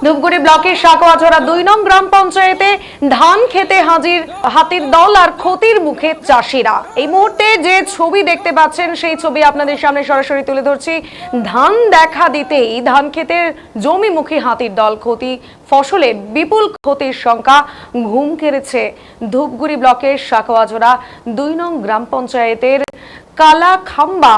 ধূপগুড়ি ব্লকের সাকোয়াঝোড়া ২ নং গ্রাম পঞ্চায়েতে ধান খেতে হাজির হাতির দল আর ক্ষতির মুখে চাষিরা। এই মুহূর্তে যে ছবি দেখতে পাচ্ছেন সেই ছবি আপনাদের সামনে সরাসরি তুলে ধরছি। ধান দেখা দিতেই ধান খেতের জমিমুখী হাতির দল, ক্ষতি ফসলে বিপুল ক্ষতির সংখ্যা ঘুম কেড়েছে ধূপগুড়ি ব্লকের সাকোয়াঝোড়া ২ নং গ্রাম পঞ্চায়েতের কালাখাম্বা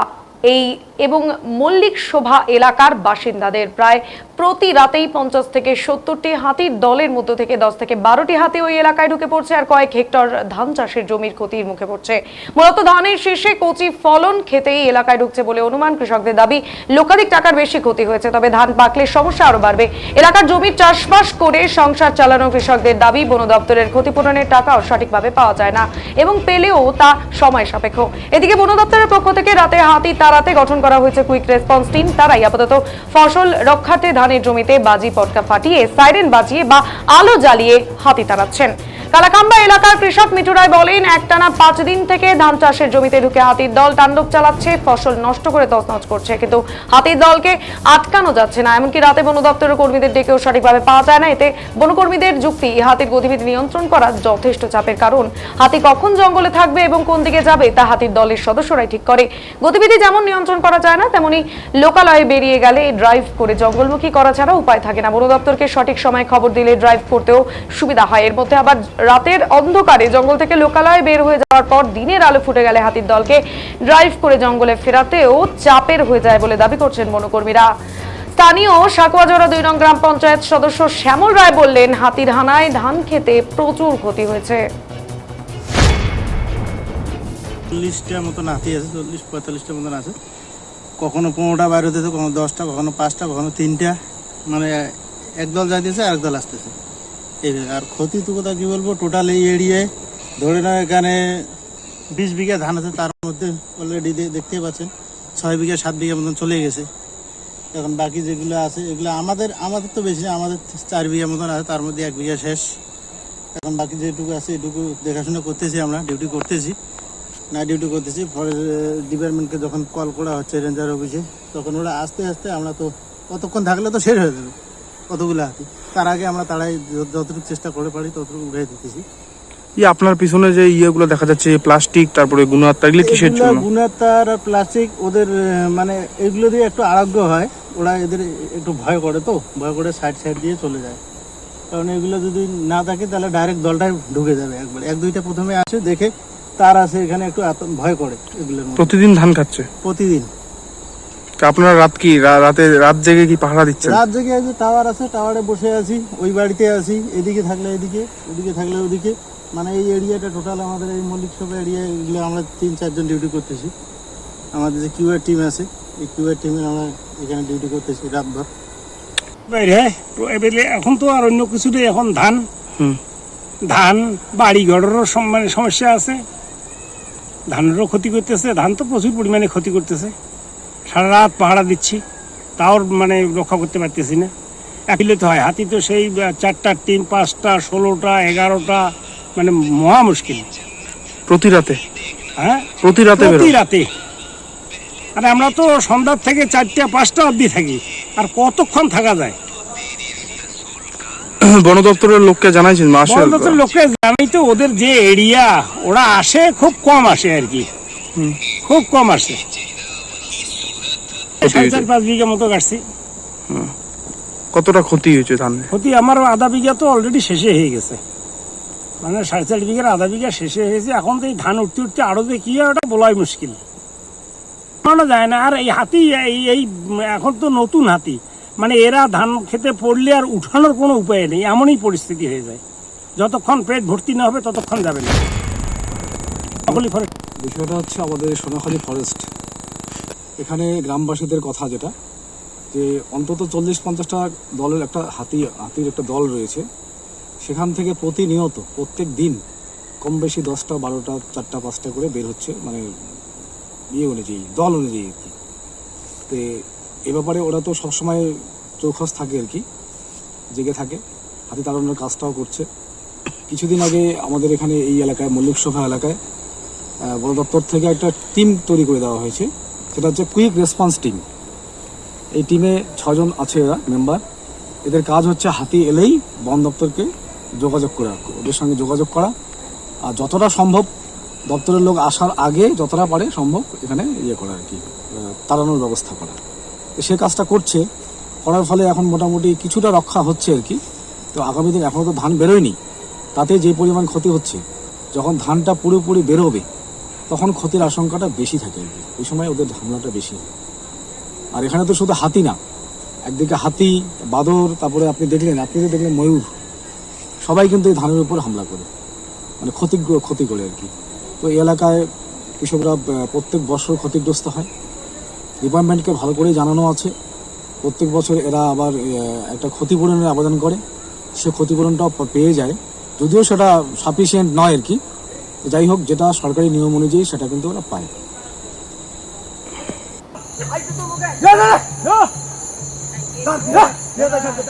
এই এবং মল্লিক শোভা এলাকার বাসিন্দাদের। প্রায় প্রতি রাতেই 50 থেকে 70টি হাতির দলের মধ্য থেকে 10 থেকে 12টি হাতি ওই এলাকায় ঢুকে পড়ছে আর কয়েক হেক্টর ধান চাষের জমির ক্ষতির মুখে পড়ছে। মূলত ধানের শীর্ষে কচি ফলন খেতেই এলাকায় ঢুকছে বলে অনুমান। কৃষকদের দাবি লক্ষাধিক টাকার বেশি ক্ষতি হয়েছে, তবে ধান পাকলে সমস্যা আরো বাড়বে। এলাকার জমির চাষবাস করে সংসার চালানো কৃষকদের দাবি বন দপ্তরের ক্ষতিপূরণের টাকাও সঠিকভাবে পাওয়া যায় না এবং পেলেও তা সময় সাপেক্ষ। এদিকে বন দপ্তরের পক্ষ থেকে রাতে হাতি তাড়াতে গঠন করা হয়েছে কুইক রেসপন্স টিম। তারাই আপাতত ফসল রক্ষার্থে ধানের জমিতে বাজি পটকা ফাটিয়ে সাইরেন বাজিয়ে বা আলো জ্বালিয়ে হাতি তাড়াচ্ছেন। কালাখাম্বা এলাকার কৃষক মিঠু রায় বলেন, একটানা 5 দিন থেকে ধান চাষের জমিতে ঢুকে হাতির দল তাণ্ডব চালাচ্ছে, ফসল নষ্ট করে তছনছ করছে, কিন্তু হাতির দলকে আটকানো যাচ্ছে না। এমনকি রাতে বন দপ্তরের কর্মীদের ডেকেও সঠিকভাবে পাওয়া যায় না। এতে বনকর্মীদের যুক্তি, হাতির গতিবিধি নিয়ন্ত্রণ করা যথেষ্ট চাপের কারণ। হাতি কখন জঙ্গলে থাকবে এবং কোন দিকে যাবে তা হাতির দলের সদস্যরাই ঠিক করে। গতিবিধি যেমন নিয়ন্ত্রণ করা যায় না, তেমনি লোকালয়ে বেরিয়ে গেলে ড্রাইভ করে জঙ্গলমুখী করা ছাড়া উপায় থাকে না। বন দপ্তরকে সঠিক সময় খবর দিলে ড্রাইভ করতেও সুবিধা হয়। এর মধ্যে আবার রাতের অন্ধকারে জঙ্গল থেকে লোকালয়ে বের হয়ে যাওয়ার পর দিনের আলো ফুটে গেলে হাতির দলকে ড্রাইভ করে জঙ্গলে ফেরাতেও চাপের হয়ে যায় বলে দাবি করছেন বনকর্মীরা। স্থানীয় সাকোয়াঝোড়া 2 নং গ্রাম পঞ্চায়েত সদস্য শ্যামল রায় বললেন, হাতির হানায় ধান খেতে প্রচুর ক্ষতি হয়েছে। 40টা মতন হাতি আছে, 40-45টা মতন আছে। কখনো 15টা বাইরে হতেছে, কখনো 10টা, কখনো 5টা, কখনো 3টা। মানে একদল যাইতেছে আর একদল আসতেছে। আর ক্ষতি তো কথা কি বলবো, টোটাল এই এরিয়ায় ধরে না এখানে 20 বিঘা ধান আছে, তার মধ্যে অলরেডি দেখতেই পাচ্ছেন 6 বিঘা 7 বিঘা মতন চলে গেছে। এখন বাকি যেগুলো আছে এগুলো আমাদের তো বেশি না, আমাদের 4 বিঘা মতন আছে, তার মধ্যে 1 বিঘা শেষ। এখন বাকি যেটুকু আছে এটুকু দেখাশোনা করতেছি, আমরা ডিউটি করতেছি, নাইট ডিউটি করতেছি। ফরেস্ট ডিপার্টমেন্টকে যখন কল করা হচ্ছে রেঞ্জার অফিসে, তখন ওরা আস্তে আস্তে, আমরা তো কতক্ষণ থাকলে তো শেষ হয়ে যাবে কতগুলো হাতি, তার আগে আমরা তারাই যতটুকু চেষ্টা করে পারি ততটুকু উঠে দিতেছি। আপনার পিছনে যে ইয়েগুলো দেখা যাচ্ছে, প্লাস্টিক, তারপরে গুণাত্মা, এগুলো কিসের জন্য? গুণাত্মার আর প্লাস্টিক ওদের মানে এগুলো দিয়ে একটু আরোগ্য হয়, ওরা এদের একটু ভয় করে, তো ভয় করে সাইড দিয়ে চলে যায়। কারণ এগুলো যদি না থাকে তাহলে ডাইরেক্ট দলটাই ঢুকে যাবে একবার। 1-2টা প্রথমে আসে, দেখে তার আছে এখানে একটু ভয় করে এগুলোর। প্রতিদিন ধান খাচ্ছে? প্রতিদিন। আপনারা রাত জেগে কি পাহারা দিচ্ছেন? রাত জেগে আছে, টাওয়ার আছে, টাওয়ারে বসে আছি, ওই বাড়িতে আছি, এদিকে থাকলে এদিকে, ওদিকে থাকলে ওদিকে। মানে এই এরিয়াটা টোটাল আমাদের এই মল্লিক শোভা এরিয়া, এগুলো আমরা 3-4 জন ডিউটি করতেছি। আমাদের যে কিউআর টিম আছে, এই কিউআর টিমে আমরা এখানে ডিউটি করতেছি রাতভর। এখন তো আর অন্য কিছু নেই, এখন ধান বাড়ি ঘরেরও মানে সমস্যা আছে, ধানেরও ক্ষতি করতেছে, ধান তো প্রচুর পরিমাণে ক্ষতি করতেছে। সারা রাত পাহারা দিচ্ছি, তাও মানে রক্ষা করতে পারতেছি না। একলে তো হয়, হাতি তো সেই 4টা টিম, 5টা, 16টা, 11টা, মানে মহা মুশকিল। প্রতি রাতে? হ্যাঁ, প্রতি রাতে। আরে আমরা তো সন্ধ্যার থেকে 4টা-5টা অবধি থাকি, আর কতক্ষণ থাকা যায়? বন দপ্তরের লোককে জানাইছেন? বন দপ্তরের লোককে জানাই তো, ওদের যে এরিয়া ওরা আসে, খুব কম আসে আর কি, খুব কম আসে। 4.5 বিঘা মতো কাটছি। কতটা ক্ষতি হয়েছে ধান? ক্ষতি আমার আধা বিঘা তো অলরেডি শেষে হয়ে গেছে, মানে 4.5 বিঘার আধা বিঘা শেষে হয়েছে। এখন তো এই ধান উঠতে আরো যে কি হয় ওটা বলাই মুশকিল, বলা যায় না। আর এই হাতি এই এখন তো নতুন হাতি, মানে এরা ধান খেতে পড়লে আর উঠানোর কোনো উপায় নেই, এমনই পরিস্থিতি হয়ে যায়। যতক্ষণ পেট ভর্তি না হবে ততক্ষণ যাবে না। বিষয়টা হচ্ছে আমাদের সোনাখালী ফরেস্ট, এখানে গ্রামবাসীদের কথা যেটা, যে অন্তত 40-50টা দলের একটা হাতির একটা দল রয়েছে। সেখান থেকে প্রতিনিয়ত প্রত্যেক দিন কম বেশি 10টা, 12টা, 4টা, 5টা করে বের হচ্ছে, মানে ইয়ে অনুযায়ী, দল অনুযায়ী আর কি। তো এ ব্যাপারে ওরা তো সবসময় চৌখস থাকে আর কি, জেগে থাকে, হাতি তাড়ানোর কাজটাও করছে। কিছুদিন আগে আমাদের এখানে এই এলাকায়, মল্লিক শোভা এলাকায়, বন দপ্তর থেকে একটা টিম তৈরি করে দেওয়া হয়েছে, সেটা হচ্ছে কুইক রেসপন্স টিম। এই টিমে 6 জন আছে এরা মেম্বার। এদের কাজ হচ্ছে হাতি এলেই বন দপ্তরকে যোগাযোগ করা, ওদের সঙ্গে যোগাযোগ করা, আর যতটা সম্ভব দপ্তরের লোক আসার আগে যতটা পারে সম্ভব এখানে ইয়ে করা আর কি, তাড়ানোর ব্যবস্থা করা। তো সে কাজটা করার ফলে এখন মোটামুটি কিছুটা রক্ষা হচ্ছে আর কি। তো আগামী দিন এখনও তো ধান বেরোয়নি, তাতে যে পরিমাণ ক্ষতি হচ্ছে, যখন ধানটা পুরোপুরি বেরোবে তখন ক্ষতির আশঙ্কাটা বেশি থাকে আর কি, ওই সময় ওদের হামলাটা বেশি হয়। আর এখানে তো শুধু হাতি না, একদিকে হাতি, বাদর, তারপরে আপনি তো দেখলেন ময়ূর, সবাই কিন্তু এই ধানের উপর হামলা করে, মানে ক্ষতি করে আর কি। তো এই এলাকায় কৃষকরা প্রত্যেক বছর ক্ষতিগ্রস্ত হয়। ডিপার্টমেন্টকে ভালো করেই জানানো আছে, প্রত্যেক বছর এরা আবার একটা ক্ষতিপূরণের আবেদন করে, সে ক্ষতিপূরণটাও পেয়ে যায়, যদিও সেটা সাফিসিয়েন্ট নয় আর কি। যাই হোক, যেটা সরকারি নিয়ম অনুযায়ী সেটা কিন্তু ওরা পায়।